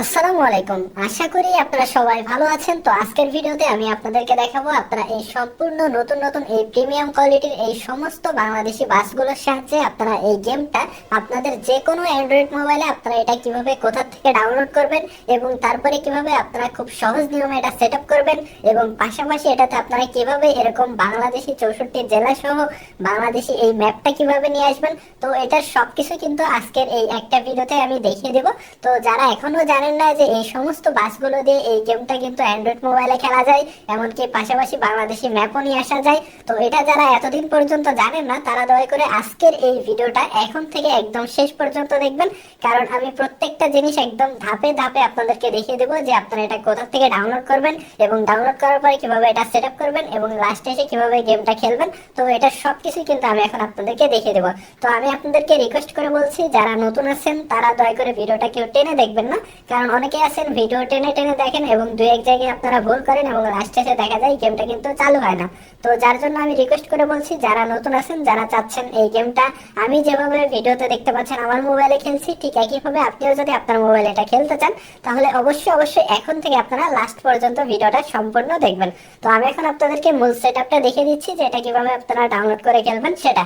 আসসালামু আলাইকুম। আশা করি আপনারা সবাই ভালো আছেন। তো আজকের ভিডিওতে আমি আপনাদেরকে দেখাবো আপনারা এই সম্পূর্ণ নতুন নতুন এই প্রিমিয়াম কোয়ালিটির এই সমস্ত বাংলাদেশি বাসগুলোর সাহায্যে আপনারা এই গেমটা আপনাদের যে কোনো অ্যান্ড্রয়েড মোবাইলে আপনারা এটা কিভাবে কোথা থেকে ডাউনলোড করবেন এবং তারপরে কিভাবে আপনারা খুব সহজ নিয়মে এটা সেট আপ করবেন এবং পাশাপাশি এটাতে আপনারা কিভাবে এরকম বাংলাদেশি 64 জেলা সহ বাংলাদেশি এই ম্যাপটা কিভাবে নিয়ে আসবেন। তো এটার সবকিছু কিন্তু আজকের এই একটা ভিডিওতে আমি দেখিয়ে দেব। তো যারা এখনো জানেন না যে এই সমস্ত বাসগুলো দিয়ে এই গেমটা কিন্তু অ্যান্ড্রয়েড মোবাইলে খেলা যায়, এমনকি পাশাপাশি বাংলাদেশি ম্যাপও নিয়ে আসা যায়। তো এটা যারা এতদিন পর্যন্ত জানেন না তারা দয়া করে আজকের এই ভিডিওটা এখন থেকে একদম শেষ পর্যন্ত দেখবেন, কারণ আমি প্রত্যেকটা জিনিস একদম ধাপে ধাপে আপনাদেরকে দেখিয়ে দেবো যে আপনারা এটা কোথা থেকে ডাউনলোড করবেন এবং ডাউনলোড করার পরে কিভাবে এটা সেট আপ করবেন এবং লাস্টে এসে কিভাবে গেমটা খেলবেন। তো এটা সবকিছু কিন্তু আমি এখন আপনাদেরকে দেখিয়ে দেবো। তো আমি আপনাদেরকে রিকোয়েস্ট করে বলছি, যারা নতুন আছেন তারা দয়া করে ভিডিওটা কেউ টেনে দেখবেন না, কারণ অনেকে আছেন ভিডিও টেনে টেনে দেখেন এবং দুই এক জায়গায় আপনারা ভুল করেন এবং লাস্টে এসে দেখা যায় গেমটা কিন্তু চালু হয় না। তো যার জন্য আমি রিকোয়েস্ট করে বলছি, যারা নতুন আছেন, যারা চাচ্ছেন এই গেমটা আমি যেভাবে ভিডিওতে দেখতে পাচ্ছেন আমার মোবাইলে খেলছি ঠিক একইভাবে আপনিও যদি আপনার মোবাইলে এটা খেলতে চান তাহলে অবশ্যই অবশ্যই এখন থেকে আপনারা লাস্ট পর্যন্ত ভিডিওটা সম্পূর্ণ দেখবেন। তো আমি এখন আপনাদেরকে মূল সেটআপটা দেখিয়ে দিচ্ছি যে এটা কিভাবে আপনারা ডাউনলোড করে খেলবেন সেটা।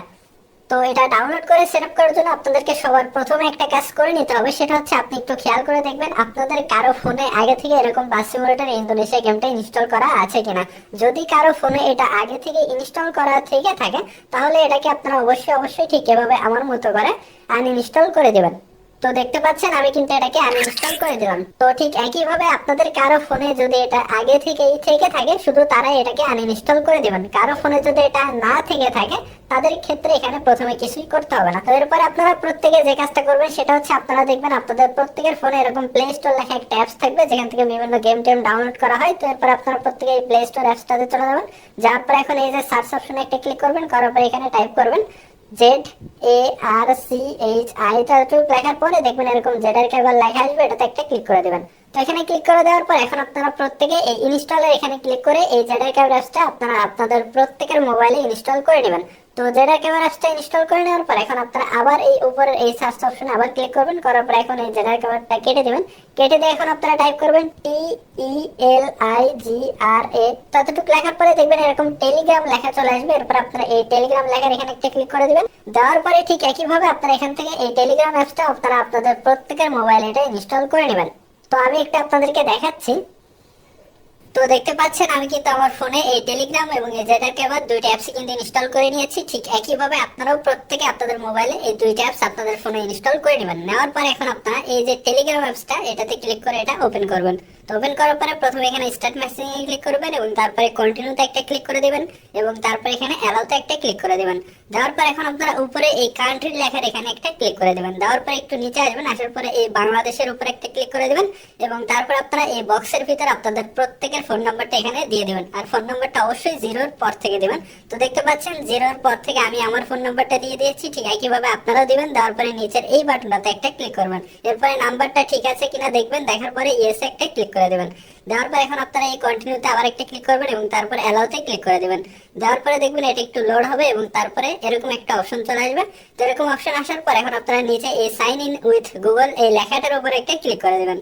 তো এটা ডাউনলোড করে সেট আপ করার জন্য আপনাদেরকে সবার প্রথমে একটা কাজ করে নিতে হবে, সেটা হচ্ছে আপনি একটু খেয়াল করে দেখবেন আপনাদের কারো ফোনে আগে থেকে এরকম বাস সিমুলেটর ইন্দোনেশিয়া গেমটা ইনস্টল করা আছে কিনা। যদি কারো ফোনে এটা আগে থেকে ইনস্টল করা থেকে থাকে তাহলে এটাকে আপনারা অবশ্যই অবশ্যই ঠিক এভাবে আমার মতো করে আনইনস্টল করে দেবেন। তো দেখতে পাচ্ছেন আমি কিন্তু এটাকে আনইনস্টল করে দিলাম। তো ঠিক একইভাবে আপনাদের কারো ফোনে যদি এটা আগে থেকেই থেকে থাকে শুধু তারাই এটাকে আনইনস্টল করে দিবেন। কারো ফোনে যদি এটা না থেকে থাকে তাদের ক্ষেত্রে এখানে প্রথমে কিছুই করতে হবে না। তো এরপরে আপনারা প্রত্যেকে যে কাজটা করবেন সেটা হচ্ছে আপনারা দেখবেন আপনাদের প্রত্যেকের ফোনে এরকম প্লে স্টোর লেখা একটা অ্যাপস থাকবে যেখান থেকে বিভিন্ন গেম টেম ডাউনলোড করা হয়। তো এরপর আপনারা প্রত্যেকে এই প্লে স্টোর অ্যাপসটাতে চলে যাবেন, যাওয়ার পর এখন এই যে সার্চ অপশনে একটা ক্লিক করবেন, করার পর এখানে টাইপ করবেন ZARCHI, তারপর লেখার পরে দেখবেন এরকম জেডার কেবল লেখা আসবে, এটাতে একটা ক্লিক করে দেবেন। তো এখানে ক্লিক করে দেওয়ার পর এখন আপনারা প্রত্যেকে এই ইনস্টলের এখানে ক্লিক করে এই জেডার কেবল অ্যাপসটা আপনারা আপনাদের প্রত্যেকের মোবাইলে ইনস্টল করে নেবেন। তো জেডার কেবল অ্যাপসটা ইনস্টল করে নেওয়ার পর এখন আপনারা আবার এই উপরের এই সার্চ অপশনে আবার ক্লিক করবেন, করার পর এখন এই জেডার কেবলটা কেটে দিবেন। কেটে দিয়ে এখন আপনারা টাইপ করবেন TELIGRA, ততটুকু লেখার পরে দেখবেন এরকম টেলিগ্রাম লেখা চলে আসবে। এরপর আপনারা এই টেলিগ্রাম লেখার এখানে একটা ক্লিক করে দিবেন। দেওয়ার পরে ঠিক একইভাবে আপনারা এখান থেকে এই টেলিগ্রাম অ্যাপসটা আপনারা আপনাদের প্রত্যেকের মোবাইলে এটা ইনস্টল করে নেবেন। তো আমি একটু আপনাদেরকে দেখাচ্ছি। তো দেখতে পাচ্ছেন আমি কিন্তু আমার ফোনে এই টেলিগ্রাম এবং এই জেডার কেবল দুইটা অ্যাপস কিন্তু ইনস্টল করে নিয়েছি। ঠিক একইভাবে আপনারাও প্রত্যেকে আপনাদের মোবাইলে এই দুইটা অ্যাপস আপনাদের ফোনে ইনস্টল করে নেবেন। নেওয়ার পরে এখন আপনারা এই যে টেলিগ্রাম অ্যাপসটা এটাতে ক্লিক করে এটা ওপেন করবেন। তো ওপেন করার পরে প্রথমে এখানে স্টার্ট মেসেজিং এ ক্লিক করবেন এবং তারপরে কন্টিনিউতে একটা ক্লিক করে দিবেন এবং তারপরে এখানে অ্যালাউতে একটা ক্লিক করে দিবেন। দেওয়ার পর এখন আপনারা উপরে এই কান্ট্রি লেখার এখানে একটা ক্লিক করে দিবেন। দেওয়ার পর একটু নিচে আসবেন, আসার পরে এই বাংলাদেশের উপরে একটা ক্লিক করে দিবেন এবং তারপর আপনারা এই বক্সের ভিতরে আপনাদের প্রত্যেকের ফোন নাম্বারটা এখানে দিয়ে দিবেন। আর ফোন নাম্বারটা অবশ্যই জিরোর পর থেকে দিবেন। তো দেখতে পাচ্ছেন জিরোর পর থেকে আমি আমার ফোন নাম্বারটা দিয়ে দিয়েছি, ঠিক একইভাবে আপনারাও দিবেন। দেওয়ার পরে নিচের এই বাটনটাতে একটা ক্লিক করবেন। এরপরে নাম্বারটা ঠিক আছে কিনা দেখবেন, দেখার পরে ইয়েস একটা ক্লিক করে দেবেন। দেওয়ার পর এখন আপনারা এই কন্টিনিউতে আবার একটা ক্লিক করবেন এবং তারপর অ্যালাউতে ক্লিক করে দেবেন। দেওয়ার পরে দেখবেন এটা একটু লোড হবে এবং তারপরে এরকম একটা অপশন চলে আসবে। তো এরকম অপশন আসার পর এখন আপনারা নিচে এই সাইন ইন উইথ গুগল এই লেখাটার উপরে একটা ক্লিক করে দেবেন।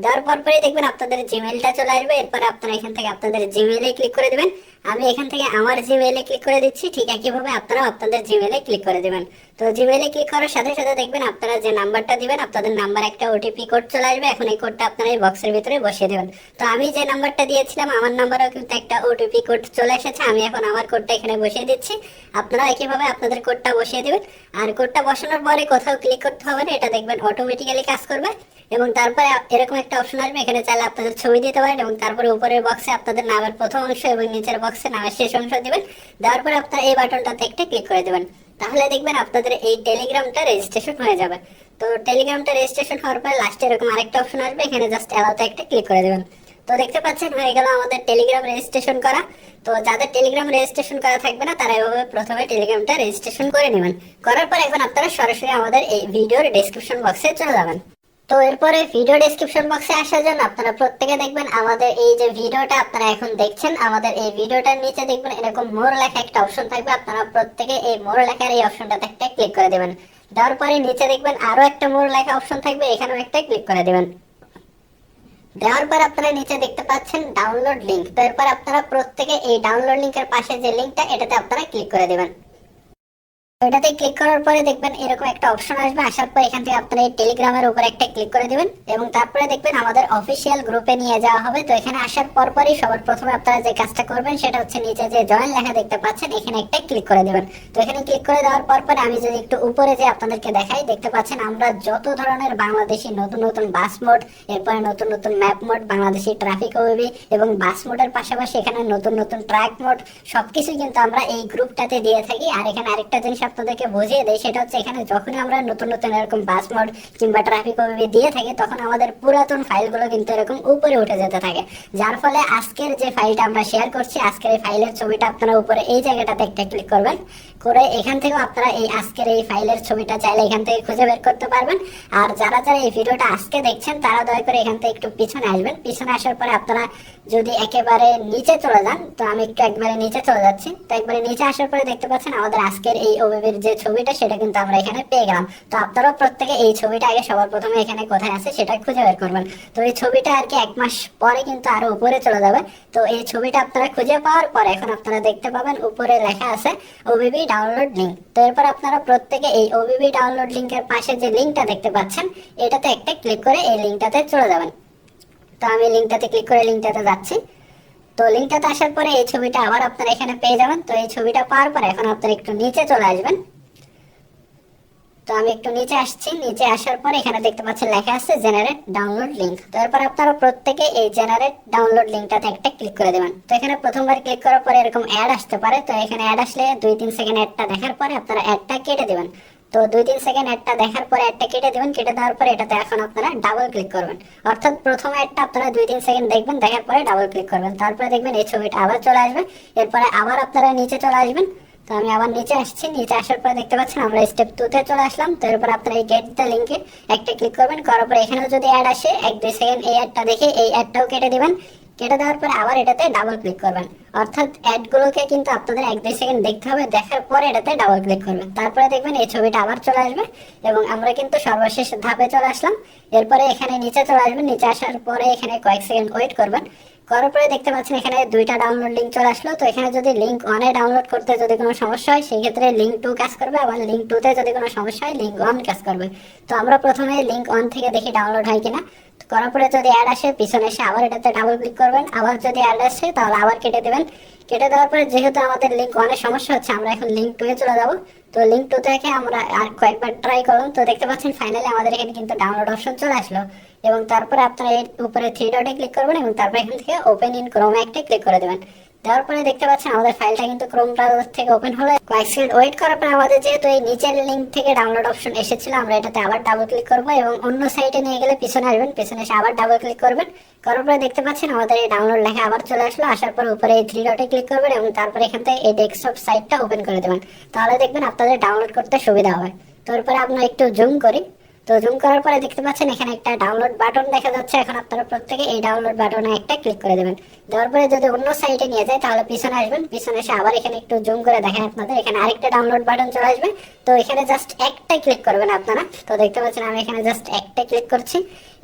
দেওয়ার পরে দেখবেন আপনাদের জিমেইলটা চলে আসবে। এরপরে আপনারা এখান থেকে আপনাদের জিমেইলে ক্লিক করে দিবেন। আমি এখান থেকে আমার জিমেইলে ক্লিক করে দিচ্ছি, ঠিক একইভাবে আপনারা আপনাদের জিমেইলে ক্লিক করে দিবেন। তো জিমেইলে ক্লিক করার সাথে সাথে দেখবেন আপনারা যে নাম্বারটা দিবেন আপনাদের নাম্বার একটা ওটিপি কোড চলে আসবে। এখন এই কোডটা আপনারা এই বক্সের ভিতরে বসিয়ে দেবেন। তো আমি যে নাম্বারটা দিয়েছিলাম আমার নাম্বারেও কিন্তু একটা ওটিপি কোড চলে এসেছে, আমি এখন আমার কোডটা এখানে বসিয়ে দিচ্ছি। আপনারা একইভাবে আপনাদের কোডটা বসিয়ে দিবেন। আর কোডটা বসানোর পরে কোথাও ক্লিক করতে হবে না, এটা দেখবেন অটোমেটিক্যালি কাজ করবে। এবং তারপরে এরকম একটা অপশন আসবে, এখানে চাইলে আপনাদের ছবি দিতে পারেন এবং তারপরে উপরের বক্সে আপনাদের নামের প্রথম অংশ এবং নিচের বক্সে নামের শেষ অংশ দিবেন। দেওয়ার পরে আপনারা এই বাটনটাতে একটা ক্লিক করে দেবেন। তাহলে দেখবেন আপনাদের এই টেলিগ্রামটা রেজিস্ট্রেশন হয়ে যাবে। তো টেলিগ্রামটা রেজিস্ট্রেশন হওয়ার পরে লাস্টে এরকম আরেকটা অপশন আসবে, এখানে জাস্ট অ্যালাউতে একটা ক্লিক করে দেবেন। তো দেখতে পাচ্ছেন হয়ে গেল আমাদের টেলিগ্রাম রেজিস্ট্রেশন করা। তো যাদের টেলিগ্রাম রেজিস্ট্রেশন করা থাকবে না তারা এভাবে প্রথমে টেলিগ্রামটা রেজিস্ট্রেশন করে নেবেন। করার পর এখন আপনারা সরাসরি আমাদের এই ভিডিওর ডেসক্রিপশন বক্সে চলে যাবেন। তো এরপরে ভিডিও ডেসক্রিপশন বক্সে আসার জন্য আপনারা প্রত্যেকে দেখবেন আমাদের এই যে ভিডিওটা আপনারা এখন দেখছেন, আমাদের এই ভিডিওটার নিচে দেখবেন এরকম মোর লেখা একটা অপশন থাকবে। আপনারা প্রত্যেকে এই মোর লেখার এই অপশনটাতে একটা ক্লিক করে দেবেন। দেওয়ার পরে নিচে দেখবেন আরো একটা মোর লেখা অপশন থাকবে, এখানেও একটা ক্লিক করে দেবেন। দেওয়ার পর আপনারা নিচে দেখতে পাচ্ছেন ডাউনলোড লিংক। তো এরপর আপনারা প্রত্যেকে এই ডাউনলোড লিংকের পাশে যে লিংকটা, এটাতে আপনারা ক্লিক করে দেবেন। এটাতে ক্লিক করার পরে দেখবেন এরকম একটা অপশন আসবে। আসার পর এখান থেকে আপনারা এই টেলিগ্রামের উপর একটা ক্লিক করে দিবেন এবং তারপরে দেখবেন আমাদের অফিসিয়াল গ্রুপে নিয়ে যাওয়া হবে। তো এখানে আসার পরই সবার প্রথমে আপনারা যে কাজটা করবেন সেটা হচ্ছে নিচে যে জয়েন লেখা দেখতে পাচ্ছেন, এখানে একটা ক্লিক করে দিবেন। তো এখানে ক্লিক করে দেওয়ার পরে আমি যদি একটু উপরে যে আপনাদেরকে দেখাই, দেখতে পাচ্ছেন আমরা যত ধরনের বাংলাদেশি নতুন নতুন বাস মোড, এরপরে নতুন নতুন map mode, Bangladeshi traffic wavy এবং বাস মোডের পাশাপাশি এখানে নতুন নতুন ট্র্যাক মোড সবকিছু কিন্তু আমরা এই গ্রুপটাতে দিয়ে থাকি। আর এখানে আরেকটা জিনিস আপনাদেরকে বুঝিয়ে দেয়, সেটা হচ্ছে এখানে যখনই আমরা নতুন নতুন এরকম বাস মোড কিংবা ট্রাফিক ওয়েবি দিয়ে থাকি তখন আমাদের পুরাতন ফাইলগুলো কিন্তু এরকম উপরে উঠে যেতে থাকে। যার ফলে আজকের যে ফাইলটা আমরা শেয়ার করছি, আজকের এই ফাইলের ছবিটা আপনারা উপরে এই জায়গাটাতে একটা ক্লিক করবেন, করে এখান থেকেও আপনারা এই আজকের এই ফাইলের ছবিটা চাইলে এখান থেকে খুঁজে বের করতে পারবেন। আর যারা যারা এই ভিডিওটা আজকে দেখছেন তারা দয়া করে এখান থেকে একটু পিছনে আসবেন। পিছনে আসার পরে আপনারা যদি একেবারে নিচে চলে যান, তো আমি একটু একবারে নিচে চলে যাচ্ছি। তো একবারে নিচে আসার পরে দেখতে পাচ্ছেন আমাদের আজকের এই ওয়েবের যে ছবিটা সেটা কিন্তু আমরা এখানে পেয়ে গেলাম। তো আপনারাও প্রত্যেকে এই ছবিটা আগে সবার প্রথমে এখানে কোথায় আছে সেটা খুঁজে বের করবেন। তো এই ছবিটা আর কি 1 মাস পরে কিন্তু আরো উপরে চলে যাবে। তো এই ছবিটা আপনারা খুঁজে পাওয়ার পরে এখন আপনারা দেখতে পাবেন উপরে লেখা আছে ওবিবি ডাউনলোড লিংক। তো এরপর আপনারা প্রত্যেকে এই ওবিবি ডাউনলোড লিংকের পাশে যে লিংকটা দেখতে পাচ্ছেন এটাতে একটা ক্লিক করে এই লিংকটাতে চলে যাবেন। তো আমি লিংকটাতে ক্লিক করে লিংকটাতে যাচ্ছি। তো লিংকটাতে আসার পরে এই ছবিটা আবার আপনারা এখানে পেয়ে যাবেন। তো এই ছবিটা পাওয়ার পরে এখন আপনারা একটু নিচে চলে আসবেন। তো আমি একটু নিচে আসছি। নিচে আসার পরে এখানে দেখতে পাচ্ছেন লেখা আছে জেনারেট ডাউনলোড লিংক। তো এরপর আপনারা প্রত্যেকে এই জেনারেট ডাউনলোড লিংকটাতে একটা ক্লিক করে দেবেন। তো এখানে প্রথমবার ক্লিক করার পরে এরকম অ্যাড আসতে পারে। তো এখানে অ্যাড আসলে 2-3 সেকেন্ড অ্যাডটা দেখার পরে আপনারা অ্যাডটা কেটে দেবেন। তো 2-3 সেকেন্ড অ্যাডটা দেখার পরে অ্যাডটা কেটে দেবেন। কেটে দেওয়ার পরে এটাতে এখন আপনারা ডাবল ক্লিক করবেন। অর্থাৎ প্রথম অ্যাডটা আপনারা 2-3 সেকেন্ড দেখবেন, দেখার পরে ডাবল ক্লিক করবেন। তারপরে দেখবেন এই ছবিটা আবার চলে আসবে। এরপরে আবার আপনারা নিচে চলে আসবেন। তো আমি আবার নিচে আসছি। নিচে আসার পরে দেখতে পাচ্ছেন আমরা স্টেপ 2 তে চলে আসলাম। তো এরপর আপনারা এই গেট দ্য লিংকে একটা ক্লিক করবেন। করার পরে এখানে যদি অ্যাড আসে 1-2 সেকেন্ড এই অ্যাডটা দেখে এই অ্যাডটাও কেটে দিবেন। কেটে দেওয়ার পরে আবার এটাতে ডাবল ক্লিক করবেন। অর্থাৎ অ্যাডগুলোকে কিন্তু আপনাদের 1-2 সেকেন্ড দেখতে হবে, দেখার পরে এটাতে ডাবল ক্লিক করবেন। তারপরে দেখবেন এই ছবিটা আবার চলে আসবে এবং আমরা কিন্তু সর্বশেষ ধাপে চলে আসলাম। এরপরে এখানে নিচে চলে আসবেন। নিচে আসার পরে এখানে কয়েক সেকেন্ড ওয়েট করবেন। করার পরে দেখতে পাচ্ছেন এখানে 2টা ডাউনলোড লিংক চলে আসলো। তো এখানে যদি লিংক 1 এ ডাউনলোড করতে যদি কোনো সমস্যা হয় সেই ক্ষেত্রে লিংক 2 কাজ করবে, আবার লিংক 2 তে যদি কোনো সমস্যা হয় লিংক 1 কাজ করবে। তো আমরা প্রথমে লিংক 1 থেকে দেখি ডাউনলোড হয় কিনা। করার পরে যদি অ্যাড আসে পিছনে এসে আবার এটাতে ডাবল ক্লিক করবেন। আবার যদি অ্যাড আসে তাহলে আবার কেটে দেবেন। কেটে দেওয়ার পরে যেহেতু আমাদের লিংক 1 এর সমস্যা হচ্ছে আমরা এখন লিংক 2 এ চলে যাব। তো লিংক 2 থেকে আমরা আর কয়েকবার ট্রাই করলাম। তো দেখতে পাচ্ছেন ফাইনালি আমাদের এখানে কিন্তু ডাউনলোড অপশন চলে আসলো এবং তারপরে আপনারা এর উপরে 3 ডটে ক্লিক করবেন এবং তারপরে এখান থেকে ওপেন ইন ক্রোমে একটা ক্লিক করে দেবেন। দেওয়ার পরে দেখতে পাচ্ছেন আমাদের ফাইলটা কিন্তু ক্রোম ব্রাউজার থেকে ওপেন হলো। কয়েক সেকেন্ড ওয়েট করার পরে আমাদের যেহেতু এই নিচের লিংক থেকে ডাউনলোড অপশন এসেছিল আমরা এটাতে আবার ডাবল ক্লিক করবো এবং অন্য সাইটে নিয়ে গেলে পিছনে আসবেন। পিছনে এসে আবার ডাবল ক্লিক করবেন। করার পরে দেখতে পাচ্ছেন আমাদের এই ডাউনলোড লেখা আবার চলে আসলো। আসার পর উপরে এই 3 ডটে ক্লিক করবেন এবং তারপরে এখান থেকে এই ডেস্কটপ সাইটটা ওপেন করে দেবেন। তাহলে দেখবেন আপনাদের ডাউনলোড করতে সুবিধা হবে। তারপরে আমরা একটু জুম করি। তো জুম করার পরে দেখতে পাচ্ছেন এখানে একটা ডাউনলোড বাটন দেখা যাচ্ছে। এখন আপনারা প্রত্যেকে এই ডাউনলোড বাটনে একটা ক্লিক করে দেবেন। দেওয়ার পরে যদি অন্য সাইটে নিয়ে যায় তাহলে পিছনে আসবেন। পিছনে এসে আবার এখানে একটু জুম করে দেখেন আপনাদের এখানে আরেকটা ডাউনলোড বাটন চলে আসবে। তো এখানে জাস্ট একটা ক্লিক করবেন আপনারা। তো দেখতে পাচ্ছেন আমি এখানে জাস্ট একটা ক্লিক করছি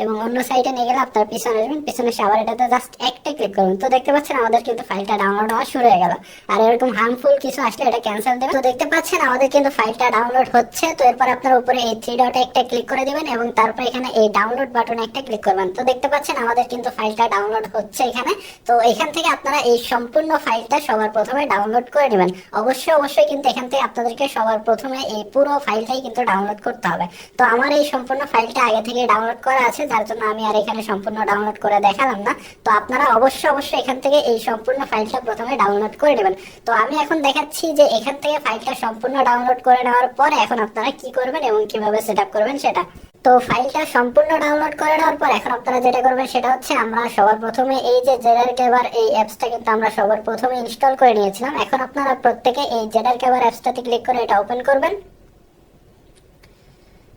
এবং অন্য সাইটে নিয়ে গেলে আপনারা পিছনে আসবেন। পিছনে এসে আবার এটাতে জাস্ট একটা ক্লিক করবেন। তো দেখতে পাচ্ছেন আমাদের কিন্তু ফাইলটা ডাউনলোড হওয়া শুরু হয়ে গেল। আর এরকম হার্মফুল কিছু আসলে এটা ক্যান্সেল দেবেন। তো দেখতে পাচ্ছেন আমাদের কিন্তু ফাইলটা ডাউনলোড হচ্ছে। তো এরপর আপনারা উপরে এই 3 ডটে একটা ক্লিক করে দিবেন এবং তারপর এখানে এই ডাউনলোড বাটনে একটা ক্লিক করবেন। তো দেখতে পাচ্ছেন আমাদের কিন্তু ফাইলটা ডাউনলোড হচ্ছে এখানে। তো এখান থেকে আপনারা এই সম্পূর্ণ ফাইলটা সবার প্রথমে ডাউনলোড করে নেবেন। অবশ্যই কিন্তু এখান থেকে আপনাদেরকে সবার প্রথমে এই পুরো ফাইলটাই কিন্তু ডাউনলোড করতে হবে। তো আমার এই সম্পূর্ণ ফাইলটা আগে থেকে ডাউনলোড করা আছে, যার জন্য আমি আর এখানে সম্পূর্ণ ডাউনলোড করে দেখালাম না। তো আপনারা অবশ্যই এখান থেকে এই সম্পূর্ণ ফাইলটা প্রথমে ডাউনলোড করে নেবেন। তো আমি এখন দেখাচ্ছি যে এখান থেকে ফাইলটা সম্পূর্ণ ডাউনলোড করে নেওয়ার পরে এখন আপনারা কি করবেন এবং কিভাবে সেটআপ করবেন সেটা। তো ফাইলটা সম্পূর্ণ ডাউনলোড করে নেওয়ার পর এখন আপনারা যেটা করবেন সেটা হচ্ছে আমরা সবার প্রথমে এই যে জেডারকেভার এই অ্যাপসটা কিন্তু আমরা সবার প্রথমে ইনস্টল করে নিয়েছিলাম। এখন আপনারা প্রত্যেকে এই জেডারকেভার অ্যাপসটাতে ক্লিক করে এটা ওপেন করবেন।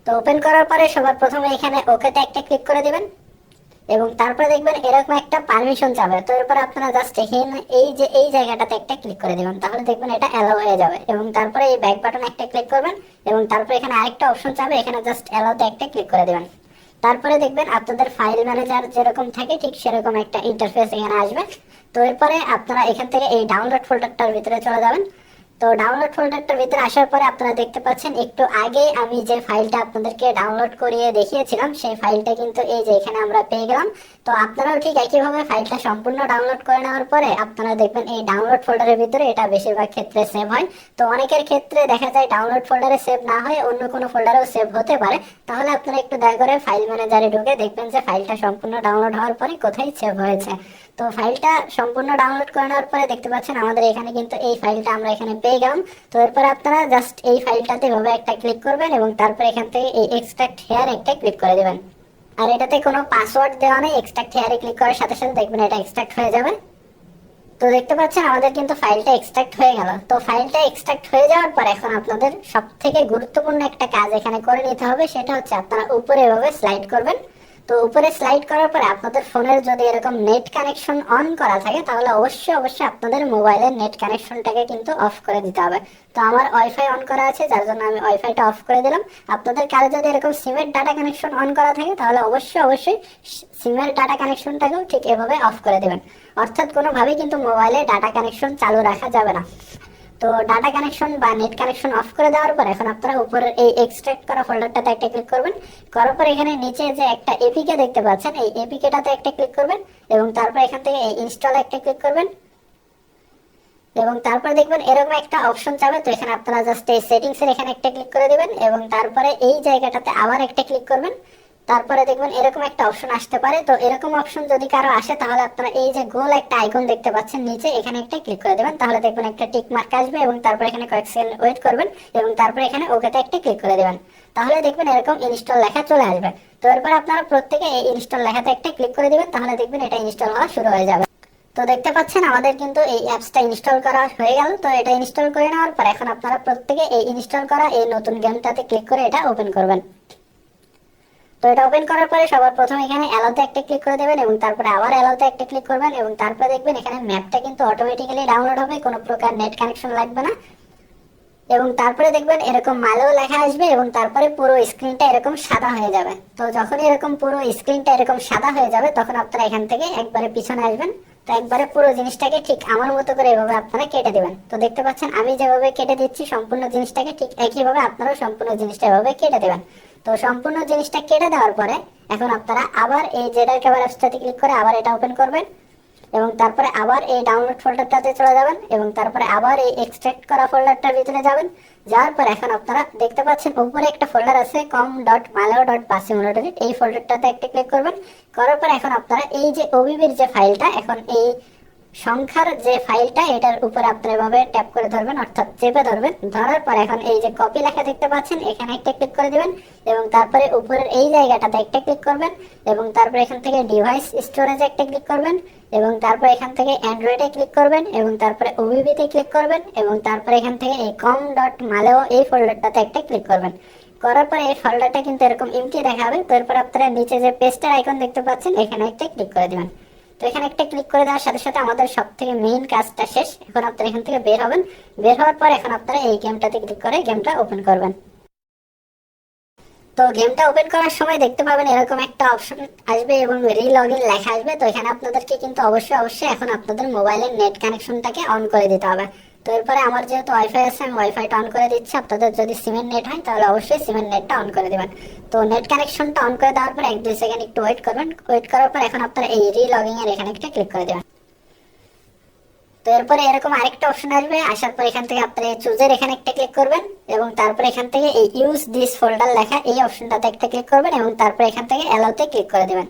তো ওপেন করার পরে সবার প্রথমে এখানে ওকেতে একটা ক্লিক করে দিবেন এবং তারপরে দেখবেন এরকম একটা পারমিশন চাবে। তো এরপর আপনারা জাস্ট এখানে এই যে এই জায়গাটাতে একটা ক্লিক করে দিবেন, তাহলে দেখবেন এটা অ্যালাউ হয়ে যাবে এবং তারপরে এই ব্যাক বাটনে একটা ক্লিক করবেন এবং তারপরে এখানে আরেকটা অপশন চাবে, এখানে জাস্ট অ্যালাউতে একটা ক্লিক করে দিবেন। তারপরে দেখবেন আপনাদের ফাইল ম্যানেজার যেরকম থাকে ঠিক সেরকম একটা ইন্টারফেস এখানে আসবে। তো এরপরে আপনারা এখান থেকে এই ডাউনলোড ফোল্ডারটার ভিতরে চলে যাবেন। তো ডাউনলোড ফোল্ডারটার ভিতরে আসার পরে আপনারা দেখতে পাচ্ছেন একটু আগে আমি যে ফাইলটা আপনাদেরকে ডাউনলোড করিয়ে দেখিয়েছিলাম সেই ফাইলটা কিন্তু এই যে এখানে আমরা পেয়ে গেলাম। তো আপনারাও ঠিক একইভাবে ফাইলটা সম্পূর্ণ ডাউনলোড করে নেওয়ার পরে আপনারা দেখবেন এই ডাউনলোড ফোল্ডারের ভিতরে এটা বেশিরভাগ ক্ষেত্রে সেভ হয়। তো অনেকের ক্ষেত্রে দেখা যায় ডাউনলোড ফোল্ডারে সেভ না হয়ে অন্য কোনো ফোল্ডারেও সেভ হতে পারে। তাহলে আপনারা একটু দয়া করে ফাইল ম্যানেজারে ঢুকে দেখবেন যে ফাইলটা সম্পূর্ণ ডাউনলোড হওয়ার পরে কোথায় সেভ হয়েছে। তো ফাইলটা সম্পূর্ণ ডাউনলোড করে নেওয়ার পরে দেখতে পাচ্ছেন আমাদের এখানে কিন্তু এই ফাইলটা আমরা এখানে পেয়ে গেলাম। তো এরপর আপনারা জাস্ট এই ফাইলটাতে এভাবে একটা ক্লিক করবেন এবং তারপর এখান থেকে এই এক্সট্রাক্ট হেয়ার একটা ক্লিক করে দেবেন। আর এটাতে কোনো পাসওয়ার্ড দেওয়া নেই, এক্সট্রাক্ট হেয়ারে ক্লিক করার সাথে সাথে দেখবেন এটা এক্সট্রাক্ট হয়ে যাবে। তো দেখতে পাচ্ছেন আমাদের কিন্তু ফাইলটা এক্সট্রাক্ট হয়ে গেল। তো ফাইলটা এক্সট্রাক্ট হয়ে যাওয়ার পর এখন আপনাদের সব থেকে গুরুত্বপূর্ণ একটা কাজ এখানে করে নিতে হবে, সেটা হচ্ছে আপনারা উপরে এভাবে স্লাইড করবেন। তো উপরে স্লাইড করার পরে আপনাদের ফোনের যদি এরকম নেট কানেকশন অন করা থাকে তাহলে অবশ্যই আপনাদের মোবাইলের নেট কানেকশনটাকে কিন্তু অফ করে দিতে হবে। তো আমার ওয়াইফাই অন করা আছে যার জন্য আমি ওয়াইফাইটা অফ করে দিলাম। আপনাদের কারো যদি এরকম সিমের ডাটা কানেকশন অন করা থাকে তাহলে অবশ্যই সিমের ডাটা কানেকশনটাকেও ঠিক এভাবে অফ করে দেবেন। অর্থাৎ কোনোভাবেই কিন্তু মোবাইলে ডাটা কানেকশন চালু রাখা যাবে না। তো ডাটা কানেকশন বা নেট কানেকশন অফ করে দেওয়ার পর এখন আপনারা উপরের এই এক্সট্রাক্ট করা ফোল্ডারটাতে একটা ক্লিক করবেন। করার পর এখানে নিচে যে একটা এপিকে দেখতে পাচ্ছেন এই এপিকেটাতে একটা ক্লিক করবেন এবং তারপর এখান থেকে এই ইনস্টল একটা ক্লিক করবেন এবং তারপর দেখবেন এরকম একটা অপশন যাবে। তো এখানে আপনারা জাস্ট এই সেটিংস এর এখানে একটা ক্লিক করে দিবেন এবং তারপরে এই জায়গাটাতে আবার একটা ক্লিক করবেন। তারপরে দেখবেন এরকম একটা অপশন আসতে পারে। তো এরকম অপশন যদি কারো আসে তাহলে আপনারা এই যে গোল একটা আইকন দেখতে পাচ্ছেন নিচে এখানে একটা ক্লিক করে দেবেন। তাহলে দেখবেন একটা টিক মার্ক আসবে এবং তারপর এখানে কয়েক সেকেন্ড ওয়েট করবেন এবং তারপর এখানে ওকেতে একটা ক্লিক করে দেবেন। তাহলে দেখবেন এরকম ইনস্টল লেখা চলে আসবে। তো এরপর আপনারা প্রত্যেকে এই ইনস্টল লেখাতে একটা ক্লিক করে দিবেন। তাহলে দেখবেন এটা ইনস্টল হওয়া শুরু হয়ে যাবে। তো দেখতে পাচ্ছেন আমাদের কিন্তু এই অ্যাপসটা ইনস্টল করা হয়ে গেল। তো এটা ইনস্টল করে নেওয়ার পর এখন আপনারা প্রত্যেকে এই ইনস্টল করা এই নতুন গেমটাতে ক্লিক করে এটা ওপেন করবেন। তো এটা ওপেন করার পরে সবার প্রথমে এখানে অ্যালাউতে একটা ক্লিক করে দেবেন এবং তারপরে আবার অ্যালাউতে একটা ক্লিক করবেন এবং তারপরে দেখবেন এখানে ম্যাপটা কিন্তু অটোমেটিক্যালি ডাউনলোড হবে, কোনো প্রকার নেট কানেকশন লাগবে না। এবং তারপরে দেখবেন এরকম মালেও লেখা আসবে এবং তারপরে পুরো স্ক্রিনটা এরকম সাদা হয়ে যাবে। তো যখন এরকম পুরো স্ক্রিনটা এরকম সাদা হয়ে যাবে তখন আপনারা এখান থেকে একবারে পিছনে আসবেন। তো একবারে পুরো জিনিসটাকে ঠিক আমার মতো করে এভাবে আপনারা কেটে দিবেন। তো দেখতে পাচ্ছেন আমি যেভাবে কেটে দিচ্ছি সম্পূর্ণ জিনিসটাকে ঠিক একইভাবে আপনারাও সম্পূর্ণ জিনিসটা এভাবে কেটে দেবেন। তো সম্পূর্ণ জিনিসটা কেটে দেওয়ার পরে এখন আপনারা আবার এই জেডার ক্যামেরা অ্যাপসটাতে ক্লিক করে আবার এটা ওপেন করবেন এবং তারপরে আবার এই ডাউনলোড ফোল্ডারটাতে চলে যাবেন এবং তারপরে আবার এই এক্সট্রাক্ট করা ফোল্ডারটার ভিতরে যাবেন। যাওয়ার পর এখন আপনারা দেখতে পাচ্ছেন উপরে একটা ফোল্ডার আছে com.malo.basimulator, এই ফোল্ডারটাতে একটা ক্লিক করবেন। করার পর এখন আপনারা এই যে ওবিবির যে ফাইলটা এখন এই সংখ্যার যে ফাইলটা এটার উপরে আপনারা এভাবে ট্যাপ করে ধরবেন অর্থাৎ চেপে ধরবেন। ধরার পর এখন এই যে কপি লেখা দেখতে পাচ্ছেন এখানে একটা ক্লিক করে দিবেন এবং তারপরে উপরের এই জায়গাটাতে একটা ক্লিক করবেন এবং তারপরে এখান থেকে ডিভাইস স্টোরেজে একটা ক্লিক করবেন এবং তারপর এখান থেকে অ্যান্ড্রয়েডে ক্লিক করবেন এবং তারপরে ওবিবিতে ক্লিক করবেন এবং তারপরে এখান থেকে এই com.maleo এই ফোল্ডারটাতে একটা ক্লিক করবেন। করার পরে এই ফোল্ডারটা কিন্তু এরকম এমটি দেখাবে। তো এরপর আপনারা নিচে যে পেস্টের আইকন দেখতে পাচ্ছেন এখানে একটা ক্লিক করে দিবেন। তো এখানে একটা ক্লিক করে দেওয়ার সাথে সাথে আমাদের সব থেকে মেইন কাজটা শেষ। এখন আপনারা এখান থেকে বের হবেন। বের হওয়ার পর এখন আপনারা এই গেমটাতে ক্লিক করে গেমটা ওপেন করবেন। তো গেমটা ওপেন করার সময় দেখতে পাবেন এরকম একটা অপশন আসবে এবং রিলগইন লেখা আসবে। তো এখানে আপনাদেরকে কিন্তু অবশ্যই এখন আপনাদের মোবাইলের নেট কানেকশনটাকে অন করে দিতে হবে। তো এরপরে আমার যেহেতু ওয়াইফাই আছে আমি ওয়াইফাইটা অন করে দিচ্ছি। আপনাদের যদি সিমের নেট হয় তাহলে অবশ্যই সিমের নেটটা অন করে দেবেন। তো নেট কানেকশনটা অন করে দেওয়ার পর 1-2 সেকেন্ড একটু ওয়েট করবেন। ওয়েট করার পর এখন আপনারা এই রিলগইন এর এখানে একটা ক্লিক করে দেবেন। তো এরপরে এরকম আরেকটা অপশন আসবে। আসার পর এখান থেকে আপনারা চুজের এখানে একটা ক্লিক করবেন এবং তারপর এখান থেকে এই ইউজ দিস ফোল্ডার লেখা এই অপশনটাতে একটা ক্লিক করবেন এবং তারপর এখান থেকে অ্যালাউতে ক্লিক করে দেবেন।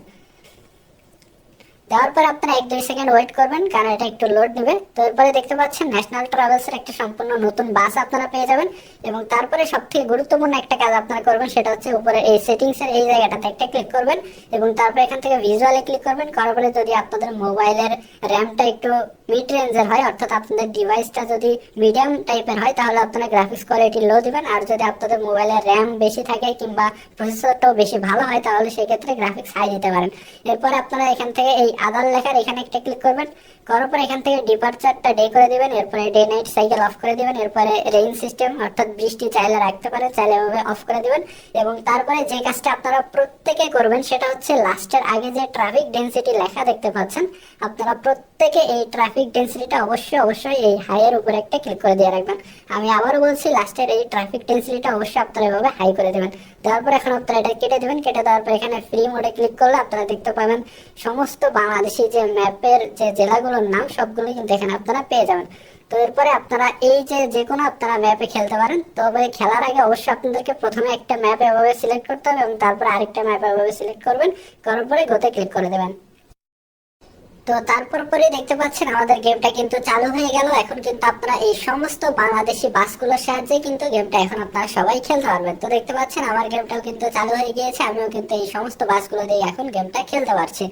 দেওয়ার পর আপনারা 1-2 সেকেন্ড ওয়েট করবেন কারণ এটা একটু লোড নেবে। তো এরপরে দেখতে পাচ্ছেন ন্যাশনাল ট্রাভেলসের একটা সম্পূর্ণ নতুন বাস আপনারা পেয়ে যাবেন এবং তারপরে সবথেকে গুরুত্বপূর্ণ একটা কাজ আপনারা করবেন সেটা হচ্ছে উপরে এই সেটিংসের এই জায়গাটাতে একটা ক্লিক করবেন এবং তারপর এখান থেকে ভিজুয়ালে ক্লিক করবেন। করার পরে যদি আপনাদের মোবাইলের র্যামটা একটু মিড রেঞ্জের হয়, অর্থাৎ আপনাদের ডিভাইসটা যদি মিডিয়াম টাইপের হয় তাহলে আপনারা গ্রাফিক্স কোয়ালিটি লো দিবেন, আর যদি আপনাদের মোবাইলের র্যাম বেশি থাকে কিংবা প্রসেসরটাও বেশি ভালো হয় তাহলে সেক্ষেত্রে গ্রাফিক্স হাই দিতে পারেন। এরপর আপনারা এখান থেকে এই আদার লেখার এখানে একটা ক্লিক করবেন, করার পর এখান থেকে ডিপারচারটা ডে করে দিবেন, এরপরে ডে নাইট সাইকেল অফ করে দিবেন, এরপরে রেইন সিস্টেম অর্থাৎ বৃষ্টি চাইলে রাখতে পারে, চাইলে এভাবে অফ করে দিবেন। এবং তারপরে যে কাজটা আপনারা প্রত্যেকে করবেন সেটা হচ্ছে লাস্টের আগে যে ট্রাফিক ডেন্সিটি লেখা দেখতে পাচ্ছেন, আপনারা প্রত্যেকে এই ট্রাফিক ডেন্সিটিটা অবশ্যই এই হাই এর উপরে একটা ক্লিক করে দিয়ে রাখবেন। আমি আবারও বলছি, লাস্টের এই ট্রাফিক ডেন্সিটিটা অবশ্যই আপনারা এভাবে হাই করে দেবেন। দেওয়ার পর এখন আপনারা এটা কেটে দেবেন, কেটে দেওয়ার পর এখানে ফ্রি মোডে ক্লিক করলে আপনারা দেখতে পাবেন সমস্ত বাংলাদেশি যে ম্যাপের যে জেলাগুলোর নাম সবগুলো কিন্তু এখানে আপনারা পেয়ে যাবেন। তো এরপরে আপনারা এই যে কোনো আপনারা ম্যাপে খেলতে পারেন। তবে খেলার আগে অবশ্যই আপনাদেরকে প্রথমে একটা ম্যাপ এভাবে সিলেক্ট করতে হবে এবং তারপরে আরেকটা ম্যাপ এভাবে সিলেক্ট করবেন, করার পরে গোতে ক্লিক করে দেবেন। তো তারপর পরে দেখতে পাচ্ছেন আমাদের গেমটা কিন্তু চালু হয়ে গেল। এখন কিন্তু আপনারা এই সমস্ত বাংলাদেশি বাসগুলোর সাহায্যে কিন্তু গেমটা এখন আপনারা সবাই খেলতে পারবেন। তো দেখতে পাচ্ছেন আমার গেমটাও কিন্তু চালু হয়ে গিয়েছে, আমিও কিন্তু এই সমস্ত বাসগুলো দিয়ে এখন গেমটা খেলতে পারছি।